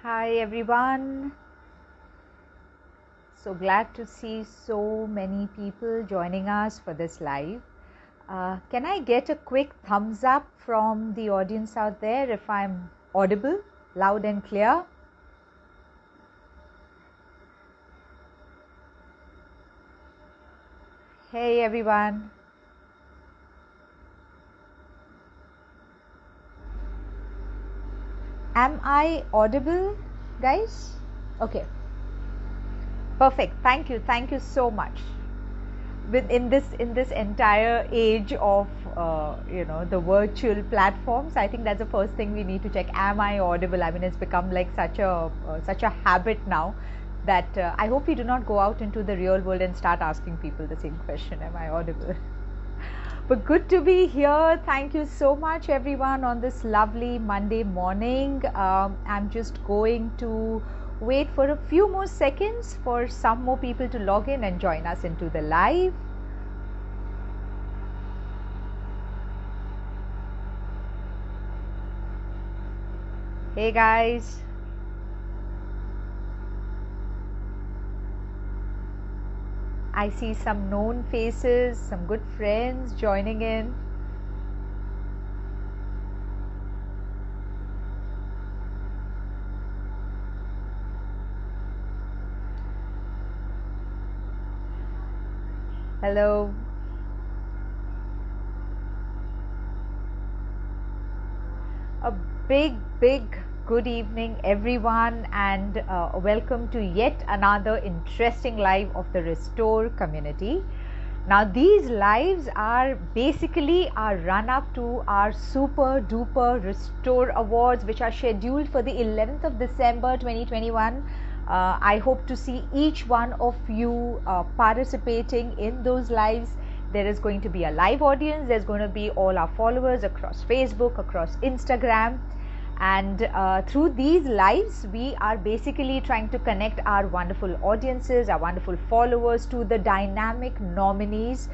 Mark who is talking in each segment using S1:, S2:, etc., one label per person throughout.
S1: Hi everyone. So glad to see so many people joining us for this live. Can I get a quick thumbs up from the audience out there if I'm audible, loud and clear? Hey everyone. Am I audible, guys? Okay. Perfect. Thank you. Thank you so much. In this entire age of the virtual platforms, I think that's the first thing we need to check. Am I audible? I mean, it's become like such a habit now that I hope we do not go out into the real world and start asking people the same question. Am I audible? But good to be here. Thank you so much, everyone, on this lovely Monday morning. I'm just going to wait for a few more seconds for some more people to log in and join us into the live. Hey guys. I see some known faces, some good friends joining in. Hello. A big good evening everyone, and welcome to yet another interesting live of the Restore community. Now these lives are basically our run up to our super duper Restore awards, which are scheduled for the 11th of December 2021. I hope to see each one of you participating in those lives. There is going to be a live audience. There's going to be all our followers across Facebook, across Instagram. And through these lives, we are basically trying to connect our wonderful audiences, our wonderful followers to the dynamic nominees.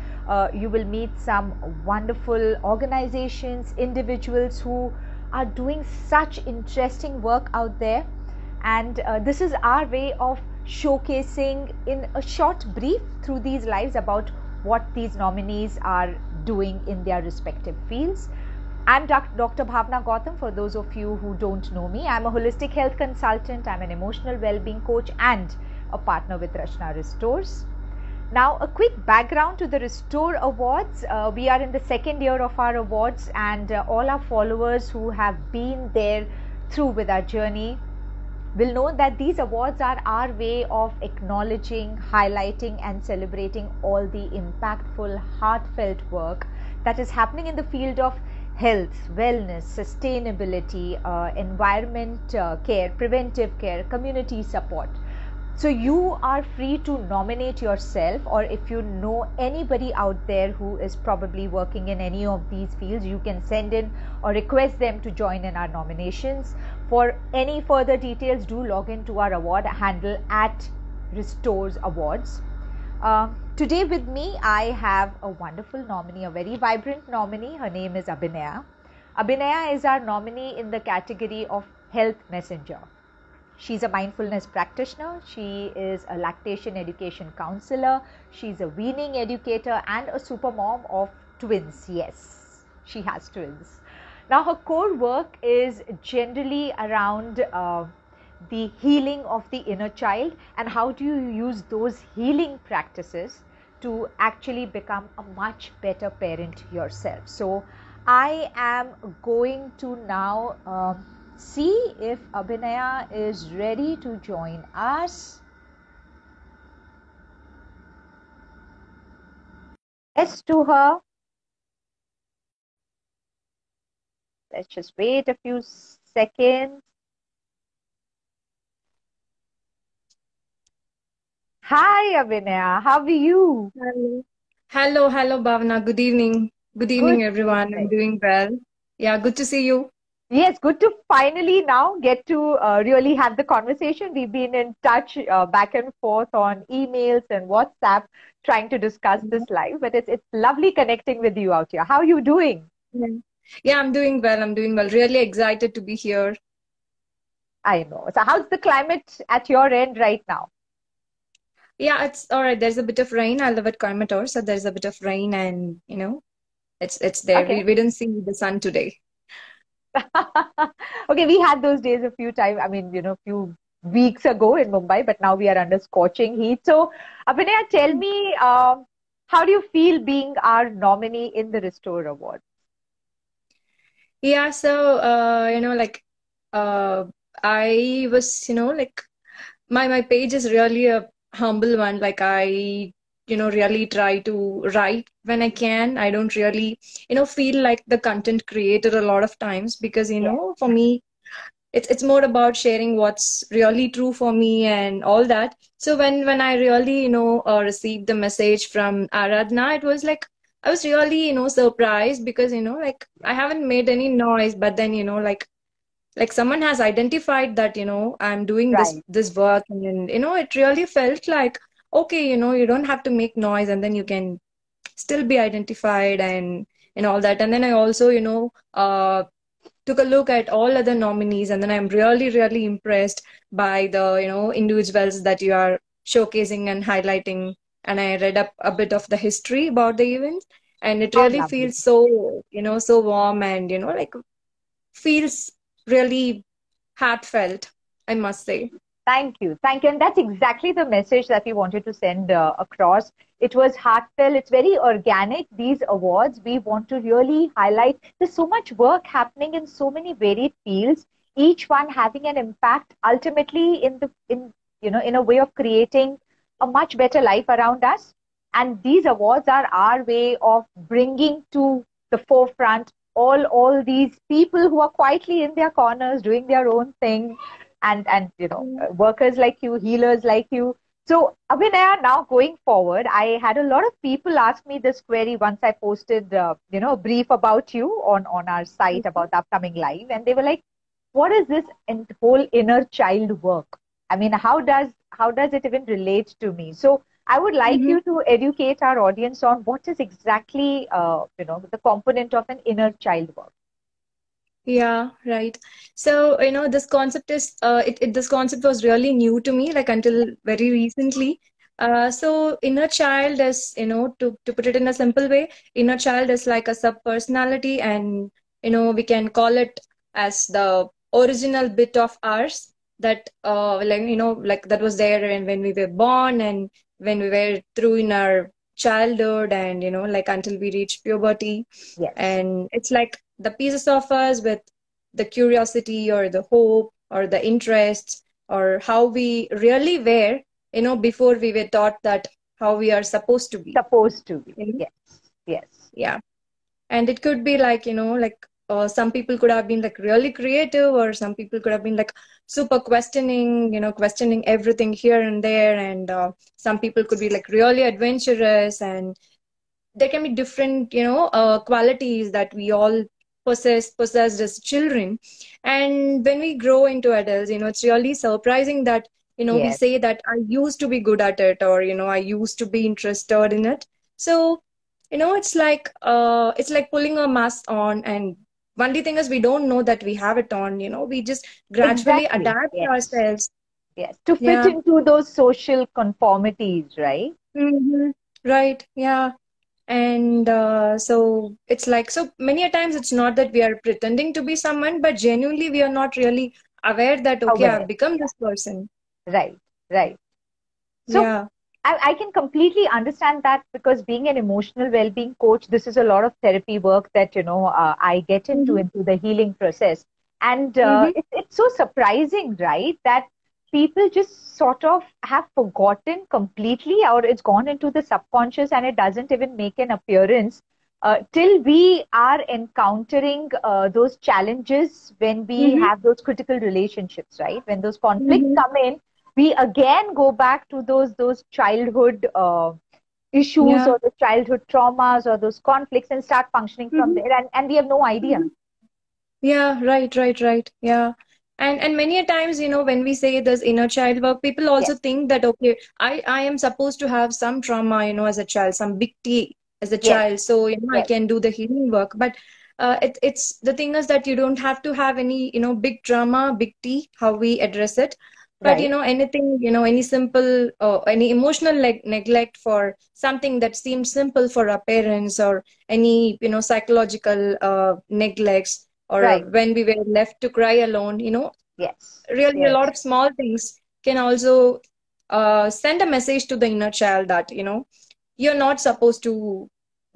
S1: You will meet some wonderful organizations, individuals who are doing such interesting work out there. And this is our way of showcasing in a short brief through these lives about what these nominees are doing in their respective fields. I'm Dr. Bhavana Gautam. For those of you who don't know me, I'm a holistic health consultant, I'm an emotional well-being coach and a partner with RachnaRestores. Now, a quick background to the Restore Awards. We are in the second year of our awards, and all our followers who have been there through with our journey will know that these awards are our way of acknowledging, highlighting and celebrating all the impactful, heartfelt work that is happening in the field of health, wellness, sustainability, environment care, preventive care, community support. So you are free to nominate yourself, or if you know anybody out there who is probably working in any of these fields, you can send in or request them to join in our nominations. For any further details, do log into our award handle at Restores Awards. Today with me, I have a wonderful nominee, a very vibrant nominee. Her name is Abinaya. Abinaya is our nominee in the category of Health Messenger. She's a mindfulness practitioner. She is a lactation education counselor. She's a weaning educator and a super mom of twins. Yes, she has twins. Now, her core work is generally around the healing of the inner child, and how do you use those healing practices to actually become a much better parent yourself. So I am going to now see if Abinaya is ready to join us. Yes to her. Let's just wait a few seconds. Hi Abinaya, how are you?
S2: Hello, Bhavana. Good evening. Good evening,
S1: Good
S2: everyone. I'm
S1: evening.
S2: doing well. Yeah, good to see you.
S1: Yes, good to finally now get to really have the conversation. We've been in touch back and forth on emails and WhatsApp trying to discuss this
S2: Mhm.
S1: live, but it's lovely connecting with you out here. How are you doing?
S2: Yeah. Yeah, I'm doing well. I'm doing well. Really excited to be here.
S1: I know. So how's the climate at your end right now?
S2: Yeah, it's all right. There's a bit of rain. I live at Coimbatore, so there's a bit of rain, and it's there.
S1: Okay.
S2: We didn't see the sun today.
S1: Okay, we had those days a few times, I mean, few weeks ago in Mumbai, but now we are under scorching heat. So, Abinaya, tell me, how do you feel being our nominee in the Restore Award?
S2: Yeah, so uh, I was, like my page is really a humble one. Like I, really try to write when I can. I don't really, feel like the content creator a lot of times because,
S1: Yeah,
S2: for me, it's more about sharing what's really true for me and all that. So when I really received the message from Aradhna, it was like I was really surprised because like I haven't made any noise, but then like someone has identified that I'm doing this
S1: right.
S2: this work, and it really felt like okay, you don't have to make noise, and then you can still be identified and all that. And then I also took a look at all other nominees, and then I'm really really impressed by the individuals that you are showcasing and highlighting. And I read up a bit of the history about the event, and it
S1: How
S2: really
S1: lovely.
S2: feels so so warm, and like feels really heartfelt, I must say.
S1: Thank you. Thank you. And that's exactly the message that we wanted to send across. It was heartfelt. It's very organic. These awards, we want to really highlight. There's so much work happening in so many varied fields, each one having an impact ultimately in a way of creating a much better life around us. And these awards are our way of bringing to the forefront all these people who are quietly in their corners doing their own thing, and workers like you, healers like you. So Abhinaya, now going forward, I had a lot of people ask me this query once I posted a brief about you on our site about the upcoming live, and they were like, what is this whole inner child work? I mean, how does it even relate to me? So I would like
S2: Mm-hmm.
S1: you to educate our audience on what is exactly the component of an inner child work.
S2: Yeah, right. So, this concept is this concept was really new to me, like until very recently. So inner child is, to put it in a simple way, inner child is like a sub-personality, and we can call it as the original bit of ours that like like that was there and when we were born, and when we were through in our childhood, and like until we reach puberty.
S1: Yes.
S2: And it's like the pieces of us with the curiosity or the hope or the interests, or how we really were, before we were taught that how we are supposed to be.
S1: Supposed to be.
S2: you know?
S1: Yes. Yes.
S2: Yeah. And it could be like like some people could have been like really creative, or some people could have been like super questioning, questioning everything here and there. And some people could be like really adventurous, and there can be different qualities that we all possessed as children. And when we grow into adults, it's really surprising that we
S1: Yes.
S2: say that I used to be good at it, or I used to be interested in it. So it's like pulling a mask on, and only thing is we don't know that we have it on. We just gradually
S1: Exactly.
S2: adapt
S1: Yes.
S2: ourselves.
S1: Yes. To fit
S2: Yeah.
S1: into those social conformities, right?
S2: Hmm. Right. Yeah. And so it's like, so many a times it's not that we are pretending to be someone, but genuinely we are not really aware that, okay, I've
S1: Aware.
S2: become
S1: Yeah.
S2: this person.
S1: Right. Right. So
S2: Yeah.
S1: I can completely understand that, because being an emotional well-being coach, this is a lot of therapy work that I get into
S2: Mm-hmm.
S1: into the healing process, and
S2: Mm-hmm.
S1: it's so surprising, right, that people just sort of have forgotten completely, or it's gone into the subconscious, and it doesn't even make an appearance till we are encountering those challenges, when we
S2: Mm-hmm.
S1: have those critical relationships, right? When those conflicts
S2: Mm-hmm.
S1: come in, we again go back to those childhood issues,
S2: Yeah.
S1: or the childhood traumas, or those conflicts, and start functioning from
S2: Mm-hmm.
S1: there, and we have no idea.
S2: Mm-hmm. Yeah. Right. Right. Right. Yeah. And many a times, when we say this inner child work, people
S1: Yes.
S2: also think that, okay, I am supposed to have some trauma, as a child, some big T as a
S1: Yes.
S2: child, so I
S1: Yes.
S2: can do the healing work. But it's the thing is that you don't have to have any, big drama, big T, how we address it. But,
S1: Right.
S2: anything, any simple, any emotional neglect for something that seems simple for our parents, or any, psychological neglects, or
S1: Right.
S2: when we were left to cry alone,
S1: Yes.
S2: really a lot
S1: Yes.
S2: of small things can also send a message to the inner child that, you're not supposed to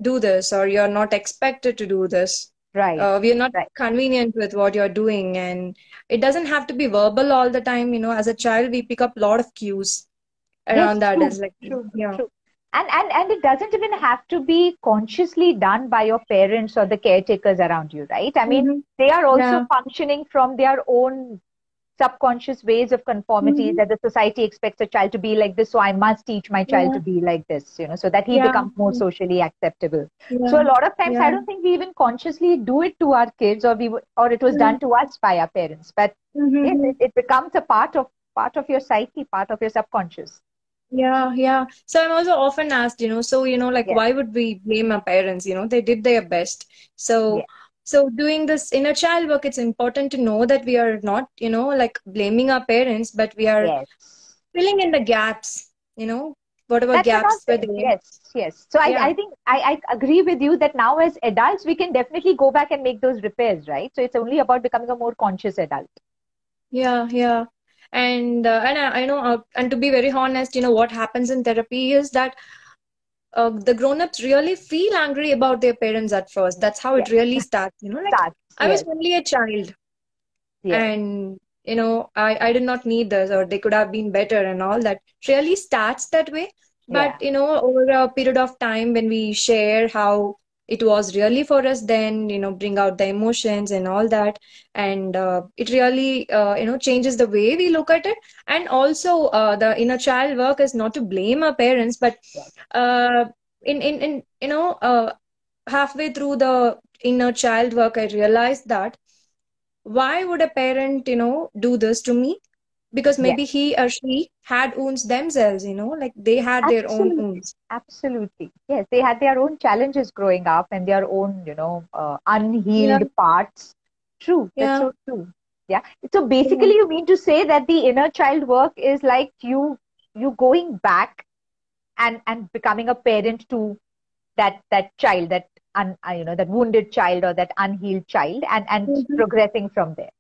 S2: do this, or you're not expected to do this.
S1: Right.
S2: We're not
S1: Right.
S2: convenient with what you're doing. And it doesn't have to be verbal all the time. As a child, we pick up a lot of cues
S1: Yes.
S2: around that.
S1: True.
S2: Is like,
S1: True.
S2: yeah.
S1: True. And it doesn't even have to be consciously done by your parents or the caretakers around you, right? I mean,
S2: Hmm.
S1: they are also
S2: Yeah.
S1: functioning from their own subconscious ways of conformity,
S2: Hmm.
S1: that the society expects a child to be like this, so I must teach my child
S2: Yeah.
S1: to be like this, so that he
S2: Yeah.
S1: becomes more socially acceptable.
S2: Yeah.
S1: So a lot of times I
S2: Yeah.
S1: don't think we even consciously do it to our kids, or it was done to us by our parents. But yes,
S2: Mm-hmm.
S1: it becomes a part of your psyche, part of your subconscious.
S2: Yeah, yeah. So I'm also often asked, so, like,
S1: Yes.
S2: why would we blame our parents? They did their best. So,
S1: Yes.
S2: so doing this inner child work, it's important to know that we are not, like blaming our parents, but we are
S1: Yes.
S2: filling in the gaps, whatever
S1: That were not
S2: gaps were
S1: there.
S2: there.
S1: Yes, yes. So I
S2: Yeah,
S1: think I agree with you that now as adults, we can definitely go back and make those repairs, right? So it's only about becoming a more conscious adult.
S2: yeah, yeah. And I know, and to be very honest, what happens in therapy is that the grown-ups really feel angry about their parents at first. That's how it
S1: Yes.
S2: really starts, like,
S1: Starts.
S2: I was
S1: Yes.
S2: only a child,
S1: Yes.
S2: and I did not need this, or they could have been better, and all that really starts that way. But
S1: Yeah.
S2: over a period of time, when we share how it was really for us, then bring out the emotions and all that, and it really changes the way we look at it. And also, the inner child work is not to blame our parents, but
S1: Yes.
S2: uh, in halfway through the inner child work, I realized that why would a parent, do this to me? Because
S1: Yes.
S2: maybe he or she had wounds themselves, like they had their own
S1: Absolutely.
S2: wounds.
S1: Absolutely. Yes. They had their own challenges growing up and their own,
S2: Yeah,
S1: unhealed parts. True. That's
S2: yeah,
S1: so true. Yeah. So
S2: yeah,
S1: basically, you mean to say that the inner child work is like you going back and becoming a parent to that child, that wounded child or that unhealed child, and
S2: mhm.
S1: progressing from there.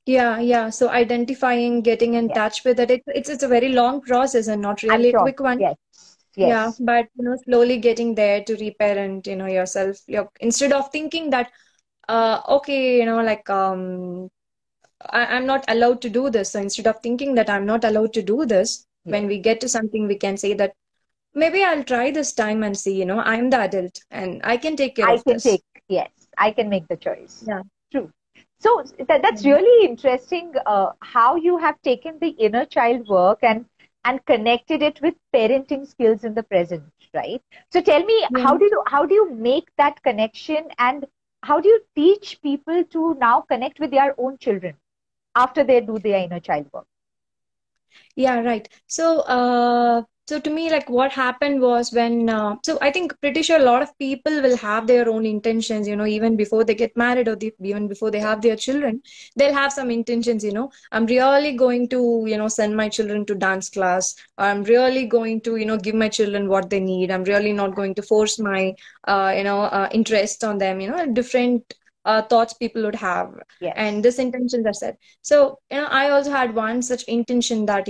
S2: Yeah, yeah. So identifying, getting in
S1: Yes.
S2: touch with it, it's a very long process and not
S1: I'm
S2: really a
S1: sure.
S2: quick one.
S1: Yes.
S2: Yeah,
S1: Yes.
S2: but slowly getting there to reparent, yourself. Instead of thinking that, okay, like I'm not allowed to do this. So instead of thinking that I'm not allowed to do this, when
S1: Yes.
S2: we get to something, we can say that maybe I'll try this time and see, I'm the adult and I can take care
S1: I
S2: of
S1: can
S2: this.
S1: take. Yes. I can make the choice.
S2: Yeah.
S1: True. So that's
S2: Yeah.
S1: really interesting, how you have taken the inner child work and connected it with parenting skills in the present, right? So tell me,
S2: Yeah.
S1: how do you make that connection, and how do you teach people to now connect with their own children after they do their inner child work?
S2: Yeah, right. So to me, like what happened was when, so I think pretty sure a lot of people will have their own intentions, even before they get married, or even before they
S1: Yes.
S2: have their children, they'll have some intentions, I'm really going to, send my children to dance class. I'm really going to, give my children what they need. I'm really not going to force my, interest on them, different thoughts people would have. And
S1: Yes.
S2: this intentions are set. So, I also had one such intention that,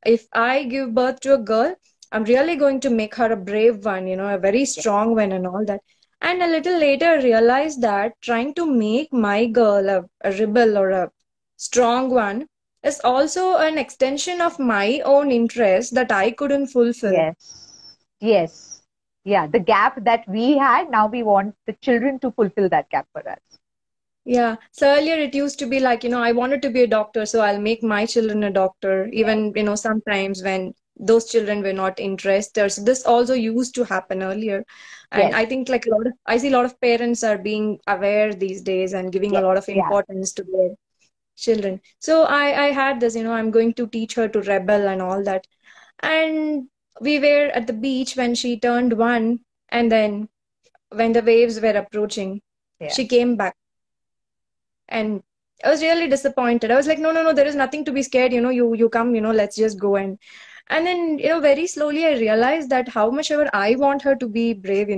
S2: if I give birth to a girl, I'm really going to make her a brave one, a very
S1: Yes.
S2: strong one and all that. And a little later, I realized that trying to make my girl a rebel or a strong one is also an extension of my own interest that I couldn't fulfill.
S1: Yes. Yes. Yeah. The gap that we had, now we want the children to fulfill that gap for us.
S2: Yeah. So earlier it used to be like, I wanted to be a doctor, so I'll make my children a doctor,
S1: Yes.
S2: even, sometimes when those children were not interested. So this also used to happen earlier. And
S1: Yes.
S2: I think like I see a lot of parents are being aware these days and giving a
S1: Yes.
S2: lot of
S1: Yeah.
S2: importance to their children. So I had this, I'm going to teach her to rebel and all that. And we were at the beach when she turned one, and then when the waves were approaching.
S1: Yeah.
S2: she came back. And I was really disappointed. I was like, no, no, no, there is nothing to be scared. You come, let's just go. And then, very slowly I realized that how much ever I want her to be brave,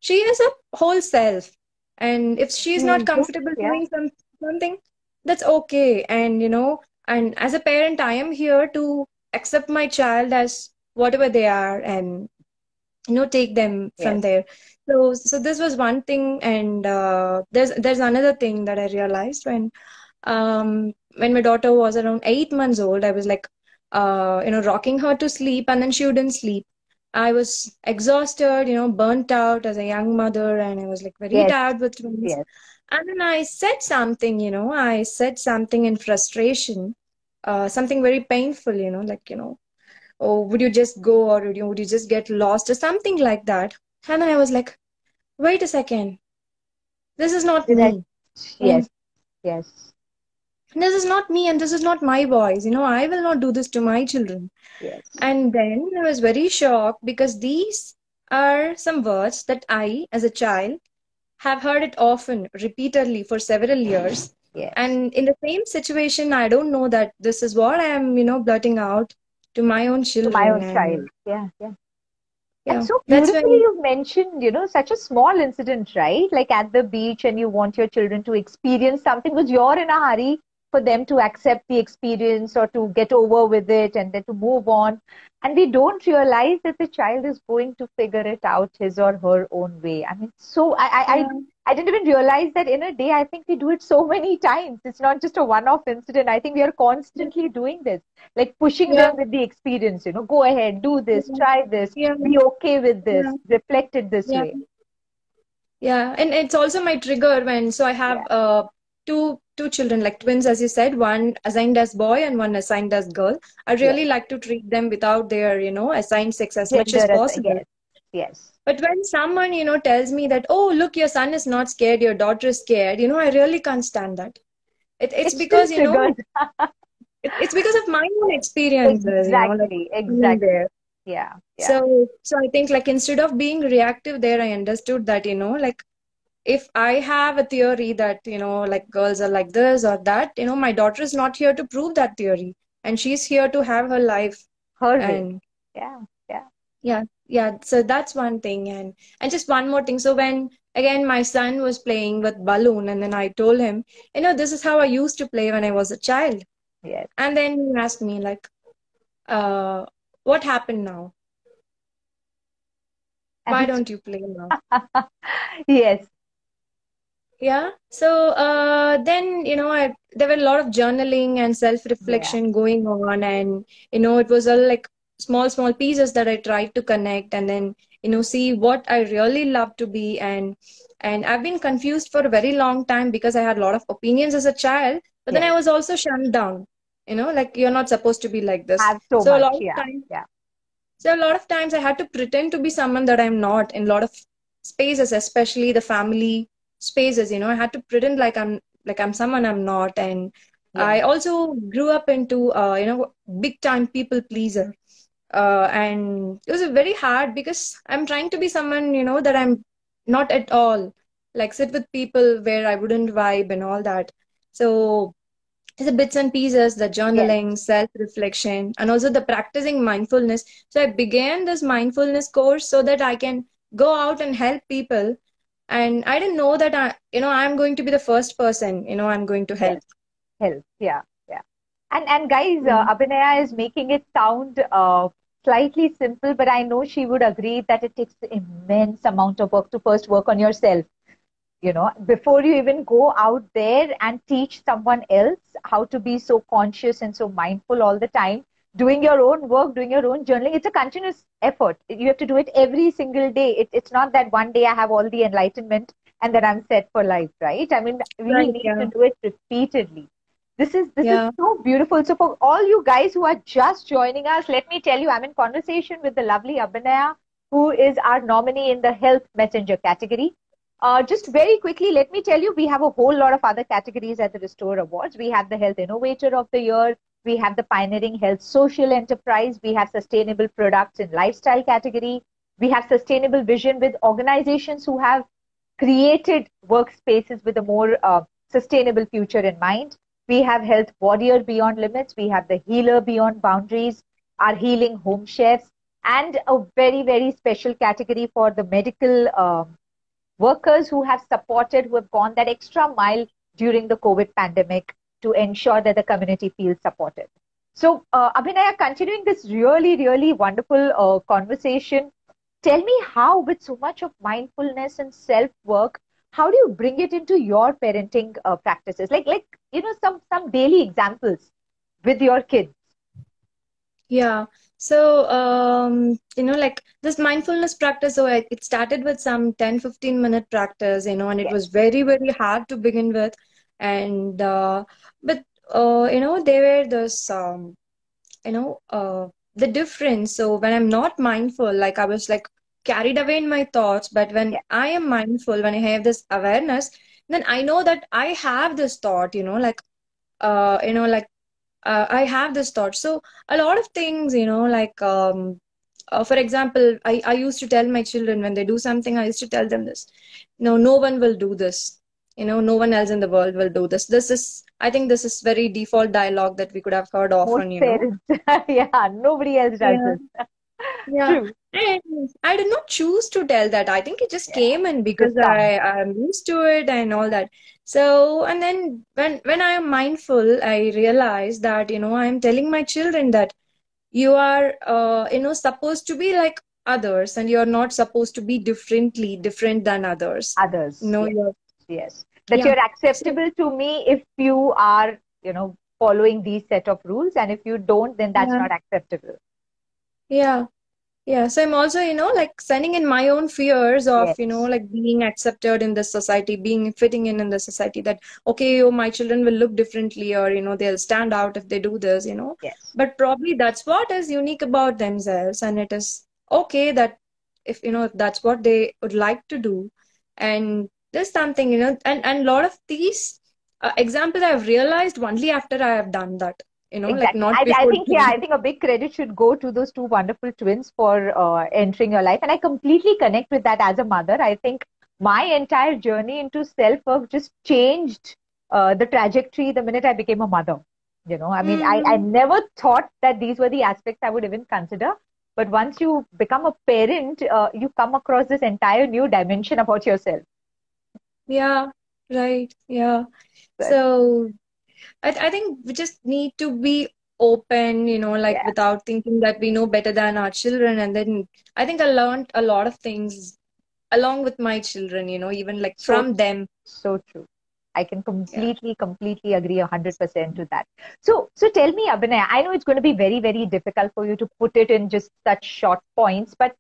S2: she is a whole self. And if she's not
S1: Yes.
S2: comfortable
S1: Yeah.
S2: doing something, that's okay. And, and as a parent, I am here to accept my child as whatever they are, and take them from
S1: Yes.
S2: there. So this was one thing. And there's another thing that I realized when my daughter was around 8 months old. I was like rocking her to sleep, and then she wouldn't sleep. I was exhausted, burnt out as a young mother, and I was like very
S1: Yes.
S2: tired with twins.
S1: Yes.
S2: And then I said something in frustration, something very painful, like, oh, would you just go, or would you just get lost, or something like that. And then I was like, wait a second, this is not
S1: Did I?
S2: me. And
S1: Yes. Yes.
S2: this is not me, and this is not my boys. I will not do this to my children.
S1: Yes.
S2: And then I was very shocked, because these are some words that I, as a child, have heard it often, repeatedly for several years.
S1: Yes.
S2: And in the same situation, I don't know that this is what I am, blurting out to my own
S1: To my
S2: children.
S1: own child.
S2: And
S1: Yeah. Yeah. And
S2: yeah,
S1: so
S2: that's
S1: beautifully
S2: when,
S1: you've mentioned, such a small incident, right? Like at the beach, and you want your children to experience something because you're in a hurry for them to accept the experience or to get over with it and then to move on. And we don't realize that the child is going to figure it out his or her own way. I mean, so
S2: yeah,
S1: I didn't even realize that in a day. I think we do it so many times. It's not just a one-off incident. I think we are constantly doing this, like pushing
S2: yeah,
S1: them with the experience, go ahead, do this,
S2: yeah,
S1: try this,
S2: yeah,
S1: be okay with this,
S2: yeah,
S1: reflect it this
S2: yeah.
S1: way.
S2: Yeah, and it's also my trigger when so I have
S1: Yeah.
S2: two children, like twins, as you said, one assigned as boy and one assigned as girl. I
S1: Yes.
S2: really like to treat them without their, assigned sex as much
S1: Gender
S2: as
S1: as
S2: possible.
S1: yes. Yes.
S2: But when someone, tells me that, oh, look, your son is not scared, your daughter is scared, I really can't stand that. It's
S1: It still
S2: because,
S1: triggers.
S2: it's because of my own experiences, like
S1: Exactly.
S2: being
S1: Exactly.
S2: there.
S1: Yeah. Yeah.
S2: So I think, like, instead of being reactive there, I understood that, like, if I have a theory that, like girls are like this or that, my daughter is not here to prove that theory. And she's here to have her life.
S1: Her way.
S2: And
S1: Yeah. Yeah.
S2: yeah, yeah. So that's one thing. And just one more thing. So when again my son was playing with balloon, and then I told him, this is how I used to play when I was a child.
S1: Yes.
S2: And then he asked me like, uh, what happened now?
S1: And
S2: Why
S1: it's
S2: don't you play now?
S1: yes.
S2: Yeah. So then, there were a lot of journaling and
S1: Yeah.
S2: self-reflection going on. And, it was all like small, small pieces that I tried to connect, and then, see what I really love to be. And I've been confused for a very long time, because I had a lot of opinions as a child, but then I
S1: Yes.
S2: was also shunned down, like you're not supposed to be like this.
S1: Have so
S2: So a
S1: much.
S2: lot of
S1: Yeah.
S2: times
S1: Yeah.
S2: so a lot of times I had to pretend to be someone that I'm not in a lot of spaces, especially the family spaces. I had to pretend like I'm someone I'm not. And I
S1: Yes.
S2: also grew up into big time people pleaser. And it was very hard, because I'm trying to be someone, that I'm not at all. Like sit with people where I wouldn't vibe and all that. So the bits and pieces, the
S1: Yes.
S2: journaling, self-reflection, and also the practicing mindfulness. So I began this mindfulness course so that I can go out and help people. And I didn't know that I'm going to be the first person, I'm going to help.
S1: Yes. Help. Yeah. Yeah. And guys,
S2: Yeah.
S1: Abinaya is making it sound slightly simple, but I know she would agree that it takes immense amount of work to first work on yourself. Before you even go out there and teach someone else how to be so conscious and so mindful all the time, doing your own work, doing your own journaling, it's a continuous effort. You have to do it every single day. It's not that one day I have all the enlightenment and then I'm set for life, right? I mean, we
S2: Right.
S1: need to
S2: Yeah.
S1: do it repeatedly. This is
S2: Yeah.
S1: so beautiful. So for all you guys who are just joining us, let me tell you, I'm in conversation with the lovely Abinaya, who is our nominee in the Health Messenger category. Just very quickly, let me tell you, we have a whole lot of other categories at the Restore Awards. We have the Health Innovator of the Year. We have the Pioneering Health Social Enterprise. We have Sustainable Products in Lifestyle category. We have Sustainable Vision with organizations who have created workspaces with a more sustainable future in mind. We have Health Warrior Beyond Limits, we have the Healer Beyond Boundaries, our Healing Home Chefs, and a very, very special category for the medical workers who have supported, who have gone that extra mile during the COVID pandemic to ensure that the community feels supported. So, Abhinaya, continuing this really, really wonderful conversation, tell me how, with so much of mindfulness and self work, how do you bring it into your parenting practices? Like some daily examples with your kids.
S2: Yeah. So, like this mindfulness practice, so it started with some 10-15 minute practice, and it
S1: Yes,
S2: was very, very hard to begin with. And, but, there were this, the difference. So when I'm not mindful, like I was like carried away in my thoughts, but when
S1: yes,
S2: I am mindful, when I have this awareness, then I know that I have this thought, like I have this thought. So a lot of things, for example, I used to tell my children when they do something, I used to tell them this. No, no one will do this. No one else in the world will do this. I think this is very default dialogue that we could have heard
S1: most
S2: often.
S1: parents. Yeah, nobody else does
S2: Yeah.
S1: this.
S2: Yeah.
S1: True.
S2: And I did not choose to tell that. I think it just
S1: Yeah,
S2: came in
S1: it just
S2: because
S1: comes.
S2: I'm used to it and all that. So, and then when I am mindful, I realize that, I'm telling my children that you are, supposed to be like others and you're not supposed to be different than others.
S1: Others. Yes,
S2: You're,
S1: yes. That
S2: yeah.
S1: you're
S2: So,
S1: acceptable to me if you are, following these set of rules, and if you don't, then that's
S2: yeah,
S1: not acceptable.
S2: yeah. Yeah, so I'm also, like sending in my own fears of,
S1: Yes,
S2: like being accepted in this society, being fitting in the society that, okay, oh, my children will look differently or, they'll stand out if they do this.
S1: yes.
S2: But probably that's what is unique about themselves. And it is okay that if that's what they would like to do. And there's something, and a lot of these examples I've realized only after I have done that, like
S1: Exactly.
S2: not
S1: I
S2: before
S1: think, yeah,
S2: doing.
S1: I think a big credit should go to those two wonderful twins for entering your life. And I completely connect with that as a mother. I think my entire journey into self work just changed the trajectory the minute I became a mother. I mean, I
S2: Mm,
S1: never thought that these were the aspects I would even consider. But once you become a parent, you come across this entire new dimension about yourself.
S2: yeah, right. Yeah.
S1: But
S2: So I think we just need to be open, like
S1: yeah,
S2: without thinking that we know better than our children. And then I think I learned a lot of things along with my children, even like
S1: so
S2: from them.
S1: so true. I can
S2: Yeah.
S1: completely agree 100% to that. So tell me, Abhinay, I know it's going to be very, very difficult for you to put it in just such short points, but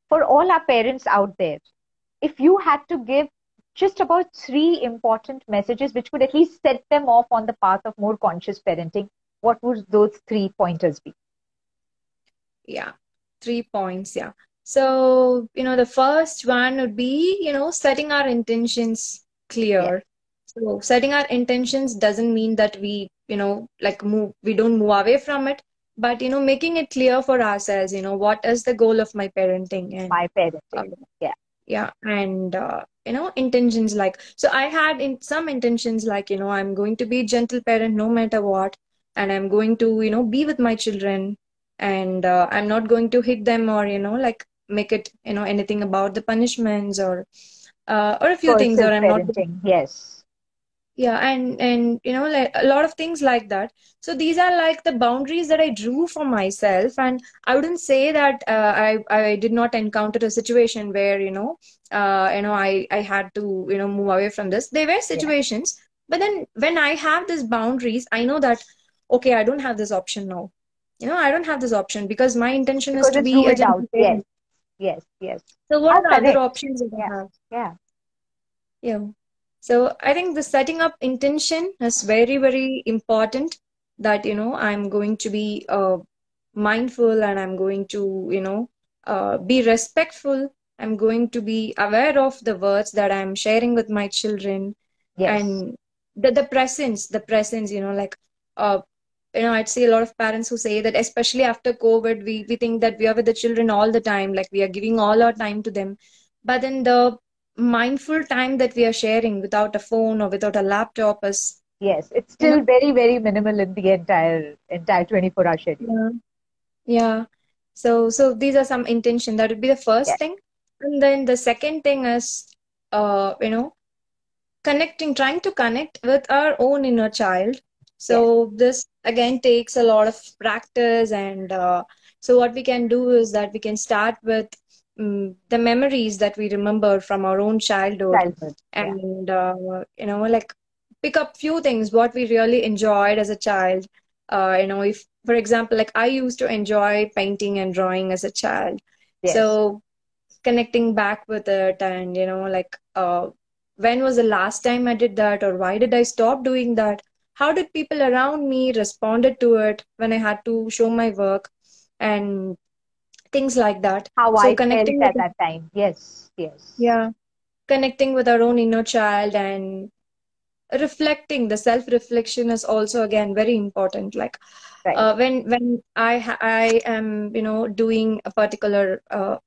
S1: for all our parents out there, if you had to give just about three important messages which could at least set them off on the path of more conscious parenting, what would those three pointers be?
S2: Yeah. 3 points. Yeah. So, the first one would be, setting our intentions
S1: Yes,
S2: clear. So, setting our intentions doesn't mean that we don't move away from it, but, making it clear for ourselves, what is the goal of my parenting and,
S1: my parenting.
S2: uh,
S1: Yeah,
S2: yeah, and, intentions like, so I had in some intentions like, I'm going to be a gentle parent no matter what, and I'm going to, be with my children and I'm not going to hit them or like make it anything about the punishments or a few things or
S1: coercive
S2: I'm not.
S1: parenting. Yes,
S2: Yeah, and like a lot of things like that. So these are like the boundaries that I drew for myself, and I wouldn't say that I did not encounter a situation where I had to move away from this. There were
S1: yeah,
S2: situations, but then when I have these boundaries, I know that okay, I don't have this option now. I don't have this option because my intention is
S1: because
S2: to
S1: it's
S2: be a
S1: ruled out.
S2: gentle
S1: Yes,
S2: parent.
S1: yes, yes.
S2: So what
S1: How
S2: are the other
S1: correct.
S2: options that
S1: Yeah,
S2: I have?
S1: yeah.
S2: Yeah. So I think the setting up intention is very, very important that, I'm going to be mindful and I'm going to, be respectful. I'm going to be aware of the words that I'm sharing with my children
S1: Yes.
S2: and the presence, like, uh, I'd see a lot of parents who say that, especially after COVID, we think that we are with the children all the time, like we are giving all our time to them. But then the mindful time that we are sharing without a phone or without a laptop is,
S1: Yes, it's
S2: you know,
S1: still very, very minimal in the entire 24-hour schedule.
S2: yeah, yeah. So these are some intention. That would be the first
S1: Yes,
S2: thing. And then the second thing is, connecting, trying to connect with our own inner child.
S1: yes,
S2: So this again takes a lot of practice, and so what we can do is that we can start with the memories that we remember from our own childhood,
S1: childhood. Yeah,
S2: and like pick up few things what we really enjoyed as a child. If, for example, like I used to enjoy painting and drawing as a child,
S1: yes,
S2: so connecting back with it, and when was the last time I did that, or why did I stop doing that, how did people around me responded to it when I had to show my work, and things like that.
S1: how
S2: So
S1: I felt
S2: connecting
S1: at
S2: with,
S1: that time. Yes, yes,
S2: yeah, connecting with our own inner child, and reflecting, the self reflection is also again very important. Like
S1: right.
S2: when I am doing a particular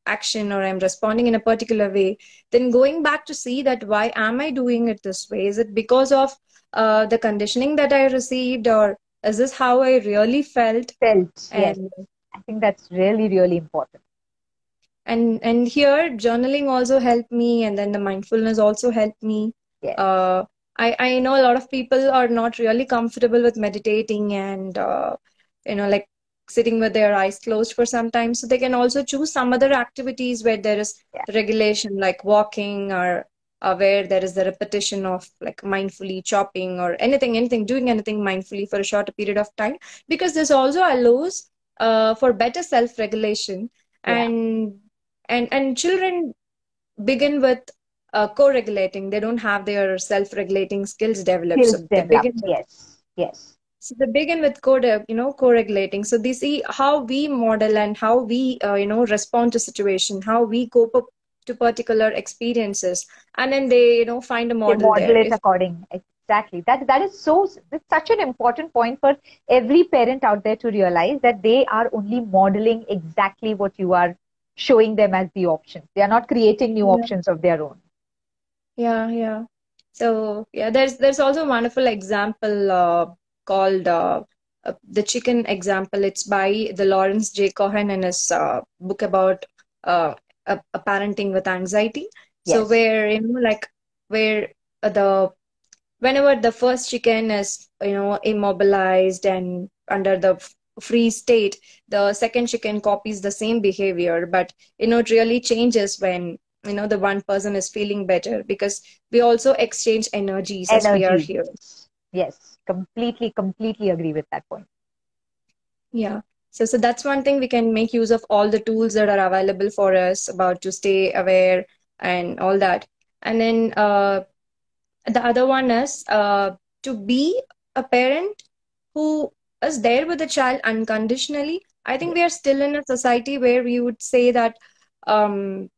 S2: action, or I'm responding in a particular way, then going back to see that why am I doing it this way? Is it because of the conditioning that I received, or is this how I really felt?
S1: Felt, yes.
S2: And
S1: I think that's really, really important.
S2: and here journaling also helped me, and then the mindfulness also helped me.
S1: Yes,
S2: uh, I know a lot of people are not really comfortable with meditating, and like sitting with their eyes closed for some time, so they can also choose some other activities where there is
S1: yeah,
S2: regulation, like walking, or where there is the repetition of like mindfully chopping, or anything, doing anything mindfully for a shorter period of time, because this also allows for better self regulation.
S1: yeah.
S2: And and and children begin with co-regulating. They don't have their self-regulating skills developed,
S1: Skills
S2: so they begin
S1: developed.
S2: with
S1: Yes, yes.
S2: co-regulating. So they see how we model, and how we respond to situation, how we cope up to particular experiences, and then they find a
S1: They
S2: model
S1: model
S2: there.
S1: it
S2: If
S1: according. Exactly. That is so. It's such an important point for every parent out there to realize that they are only modeling exactly what you are showing them as the options. They are not creating new
S2: yeah,
S1: options of their own.
S2: yeah, yeah. So yeah, there's also a wonderful example called the chicken example. It's by the Lawrence J. Cohen in his book about a parenting with anxiety. So
S1: Yes.
S2: where like where the whenever the first chicken is immobilized and under the free state, the second chicken copies the same behavior, but it really changes when the one person is feeling better, because we also exchange energies as we are
S1: Energies.
S2: here.
S1: Yes. Completely, completely agree with that point.
S2: Yeah. So that's one thing, we can make use of all the tools that are available for us about to stay aware and all that. And then the other one is to be a parent who is there with the child unconditionally. I think
S1: Yes.
S2: we are still in a society where we would say that, um,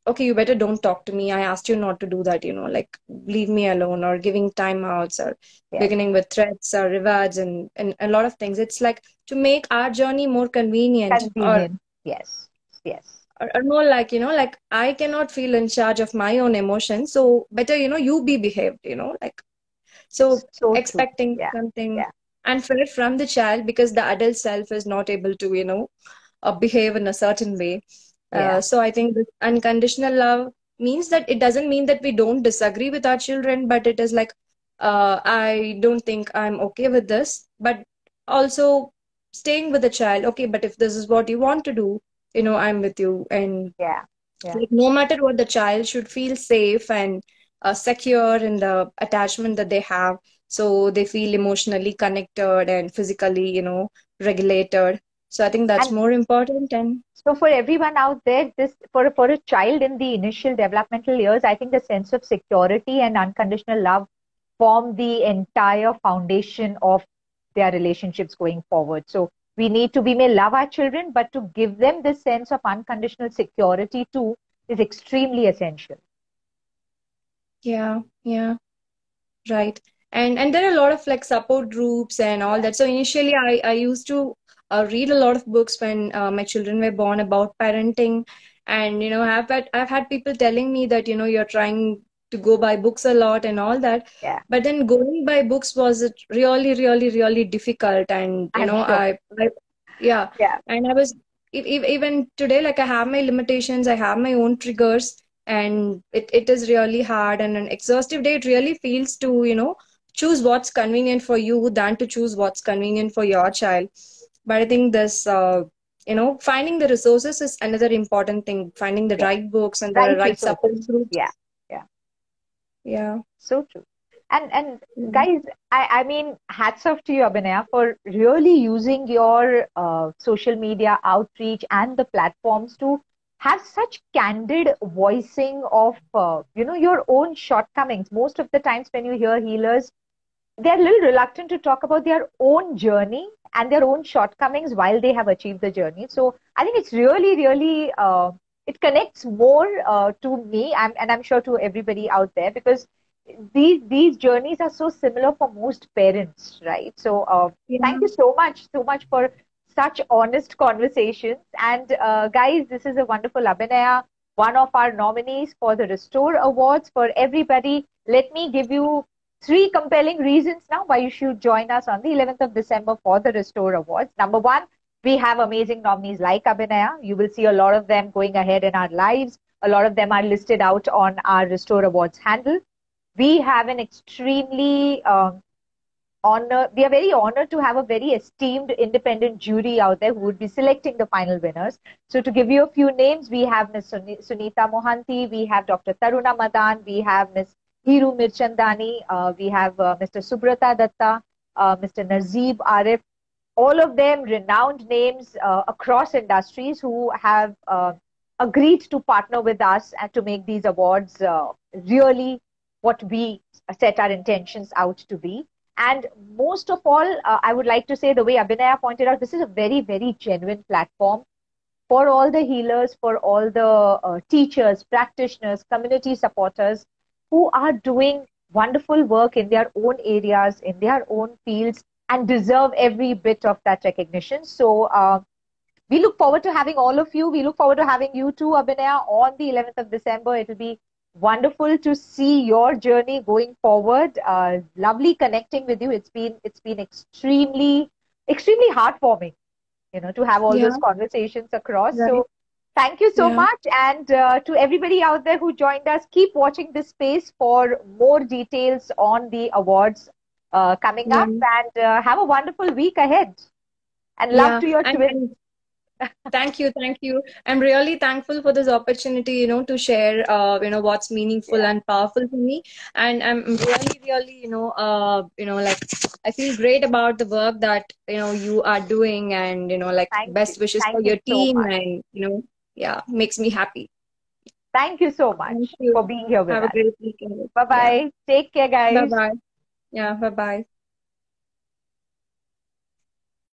S2: okay, you better don't talk to me. I asked you not to do that, like leave me alone, or giving timeouts, or
S1: Yes.
S2: beginning with threats or rewards, and a lot of things. It's like to make our journey more convenient,
S1: Convenient. Yes. Yes.
S2: or more like, like I cannot feel in charge of my own emotions. So better, you be behaved, like so
S1: So true.
S2: expecting
S1: Yeah.
S2: something
S1: Yeah.
S2: unfair from the child, because the adult self is not able to, behave in a certain way.
S1: Yeah.
S2: So I think this unconditional love means that it doesn't mean that we don't disagree with our children, but it is like, I don't think I'm okay with this, but also staying with the child. Okay, but if this is what you want to do, I'm with you. And
S1: Yeah. Yeah.
S2: like no matter what, the child should feel safe and secure in the attachment that they have, so they feel emotionally connected and physically regulated. So I think that's
S1: And
S2: more important. And
S1: so for everyone out there, this for a child in the initial developmental years, I think the sense of security and unconditional love form the entire foundation of their relationships going forward. So we need to, we may love our children, but to give them this sense of unconditional security too is extremely essential.
S2: yeah, yeah, right. And there are a lot of like support groups and all
S1: Yeah.
S2: that. So initially I used to read a lot of books when my children were born about parenting. And I've had people telling me that you're trying to go buy books a lot and all that,
S1: Yeah,
S2: but then going by books was it really, really, really difficult. And
S1: I'm sure.
S2: yeah,
S1: Yeah,
S2: and I was even today, like I have my limitations, I have my own triggers, and it is really hard. And an exhaustive day, it really feels to choose what's convenient for you than to choose what's convenient for your child. But I think this finding the resources is another important thing, finding the
S1: yeah.
S2: right books and the
S1: Rightly
S2: right
S1: so.
S2: support groups.
S1: Yeah, yeah.
S2: Yeah.
S1: So true. And
S2: Mm.
S1: guys, I mean, hats off to you, Abhinaya, for really using your social media outreach and the platforms to have such candid voicing of your own shortcomings. Most of the times when you hear healers, they're a little reluctant to talk about their own journey and their own shortcomings while they have achieved the journey. So I think it's really, really it connects more to me and I'm sure to everybody out there because these journeys are so similar for most parents, right? So thank
S2: Yeah.
S1: you so much for such honest conversations. And guys, this is a wonderful Abhinaya, one of our nominees for the Restore Awards. For everybody, let me give you three compelling reasons now why you should join us on the 11th of December for the Restore Awards. Number one, we have amazing nominees like Abhinaya. You will see a lot of them going ahead in our lives. A lot of them are listed out on our Restore Awards handle. We have an extremely honor. We are very honored to have a very esteemed independent jury out there who would be selecting the final winners. So to give you a few names, we have Ms. Sunita Mohanty, we have Dr. Taruna Madan, we have Ms. Hiru Mirchandani, we have Mr. Subrata Datta, Mr. Nazeeb Arif, all of them renowned names across industries who have agreed to partner with us and to make these awards really what we set our intentions out to be. And most of all, I would like to say the way Abhinaya pointed out, this is a very, very genuine platform for all the healers, for all the teachers, practitioners, community supporters who are doing wonderful work in their own areas, in their own fields, and deserve every bit of that recognition. So we look forward to having all of you. We look forward to having you too, Abhinaya, on the 11th of December. It will be wonderful to see your journey going forward. Lovely connecting with you. It's been extremely heartwarming, to have all
S2: Yeah.
S1: those conversations across.
S2: Right.
S1: So thank you so
S2: Yeah.
S1: much. And to everybody out there who joined us, keep watching this space for more details on the awards coming
S2: Yeah.
S1: up. And have a wonderful week ahead. And love
S2: Yeah.
S1: to your twins.
S2: And thank you, thank you. I'm really thankful for this opportunity, to share, what's meaningful
S1: Yeah.
S2: and powerful to me. And I'm really, really, like I feel great about the work that you are doing, and like
S1: Thank you.
S2: best wishes for
S1: Thank you
S2: your
S1: so
S2: team,
S1: much.
S2: and yeah, makes me happy.
S1: Thank you so
S2: Thank
S1: much for
S2: you.
S1: being here with
S2: Have a
S1: us.
S2: great weekend.
S1: Bye
S2: Yeah.
S1: bye. Take care,
S2: Bye
S1: guys.
S2: bye. Yeah. Bye bye.